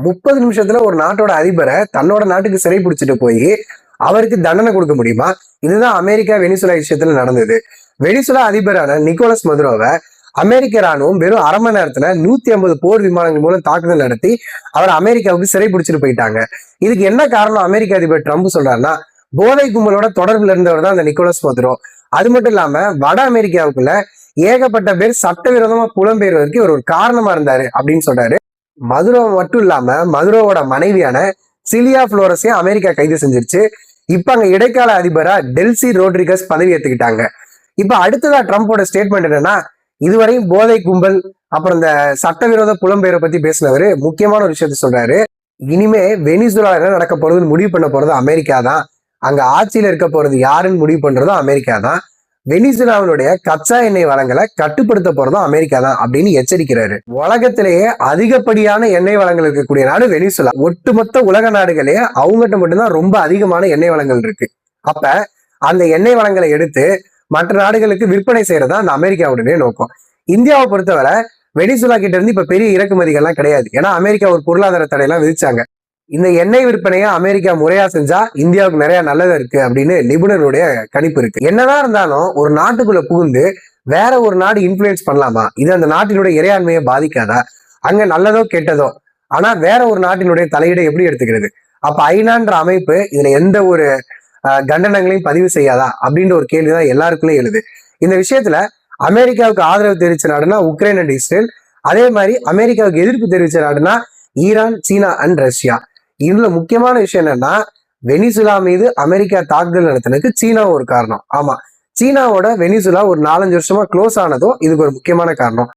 30 நிமிஷத்துல ஒரு நாட்டோட அதிபரை தன்னோட நாட்டுக்கு சிறை பிடிச்சிட்டு போய் அவருக்கு தண்டனை கொடுக்க முடியுமா? இதுதான் அமெரிக்கா வெனிசுலா விஷயத்துல நடந்தது. வெனிசுலா அதிபரான நிக்கோலஸ் மதுரோவை அமெரிக்க ராணுவம் வெறும் அரை மணி நேரத்துல 150 போர் விமானங்கள் மூலம் தாக்குதல் நடத்தி அவர் அமெரிக்காவுக்கு சிறை பிடிச்சிட்டு போயிட்டாங்க. இதுக்கு என்ன காரணம் அமெரிக்க அதிபர் ட்ரம்ப் சொல்றாருன்னா, போதை கும்பலோட தொடர்புல இருந்தவர் தான் அந்த நிக்கோலஸ் மதுரோ. அது மட்டும் இல்லாம வட அமெரிக்காவுக்குள்ள ஏகப்பட்ட பேர் சட்டவிரோதமா புலம்பெயர்வதற்கு இவர் ஒரு காரணமா இருந்தாரு அப்படின்னு சொல்றாரு. மதுரோ மட்டும் இல்லாம மதுரோவோட மனைவியான சிலியா புளோரஸையும் அமெரிக்கா கைது செஞ்சிருச்சு. இப்ப அங்க இடைக்கால அதிபரா டெல்சி ரோட்ரிகஸ் பதவி ஏத்துக்கிட்டாங்க. இப்ப அடுத்ததா ட்ரம்போட ஸ்டேட்மெண்ட் என்னன்னா, இதுவரையும் போதை கும்பல் அப்புறம் இந்த சட்டவிரோத புலம்பெயரை பத்தி பேசினவரு முக்கியமான ஒரு விஷயத்த சொல்றாரு. இனிமே வெனிசுலா என்ன நடக்க போறதுன்னு முடிவு பண்ண போறது அமெரிக்கா தான். அங்க ஆட்சியில இருக்க போறது யாருன்னு முடிவு பண்றதும் அமெரிக்கா தான். வெனிசுலாவினுடைய கச்சா எண்ணெய் வளங்களை கட்டுப்படுத்த போறதும் அமெரிக்கா தான் அப்படின்னு எச்சரிக்கிறாரு. உலகத்திலேயே அதிகப்படியான எண்ணெய் வளங்கள் இருக்கக்கூடிய நாடு வெனிசுலா. ஒட்டுமொத்த உலக நாடுகளே அவங்ககிட்ட மட்டும்தான் ரொம்ப அதிகமான எண்ணெய் வளங்கள் இருக்கு. அப்ப அந்த எண்ணெய் வளங்களை எடுத்து மற்ற நாடுகளுக்கு விற்பனை செய்யறதா அந்த அமெரிக்காவுடைய நோக்கம். இந்தியாவை பொறுத்தவரை வெனிசுலா கிட்ட இருந்து இப்ப பெரிய இறக்குமதிகள்லாம் கிடையாது. ஏன்னா அமெரிக்கா ஒரு பொருளாதார தடையெல்லாம் விதிச்சாங்க. இந்த எண்ணெய் விற்பனையை அமெரிக்கா முறையா செஞ்சா இந்தியாவுக்கு நிறைய நல்லது இருக்கு அப்படின்னு நிபுணருடைய கணிப்பு இருக்கு. என்னதான் இருந்தாலும் ஒரு நாட்டுக்குள்ள புகுந்து வேற ஒரு நாடு இன்ஃபுளுன்ஸ் பண்ணலாமா? இது அந்த நாட்டினுடைய இறையாண்மையை பாதிக்காதா? அங்க நல்லதோ கெட்டதோ, ஆனா வேற ஒரு நாட்டினுடைய தலையீடை எப்படி எடுத்துக்கிறது? அப்ப ஐநான்ற அமைப்பு இதுல எந்த ஒரு கண்டனங்களையும் பதிவு செய்யாதா அப்படின்ற ஒரு கேள்விதான் எல்லாருக்குள்ளே எழுது. இந்த விஷயத்துல அமெரிக்காவுக்கு ஆதரவு தெரிவிச்ச நாடுனா உக்ரைன் அண்ட் இஸ்ரேல். அதே மாதிரி அமெரிக்காவுக்கு எதிர்ப்பு தெரிவிச்ச நாடுனா ஈரான், சீனா அண்ட் ரஷ்யா. இதுல முக்கியமான விஷயம் என்னன்னா, வெனிசுலா மீது அமெரிக்கா தாக்குதல் நடத்தினதுக்கு சீனா ஒரு காரணம். ஆமா, சீனாவோட வெனிசுலா ஒரு 4-5 வருஷமா க்ளோஸ் ஆனதும் இதுக்கு ஒரு முக்கியமான காரணம்.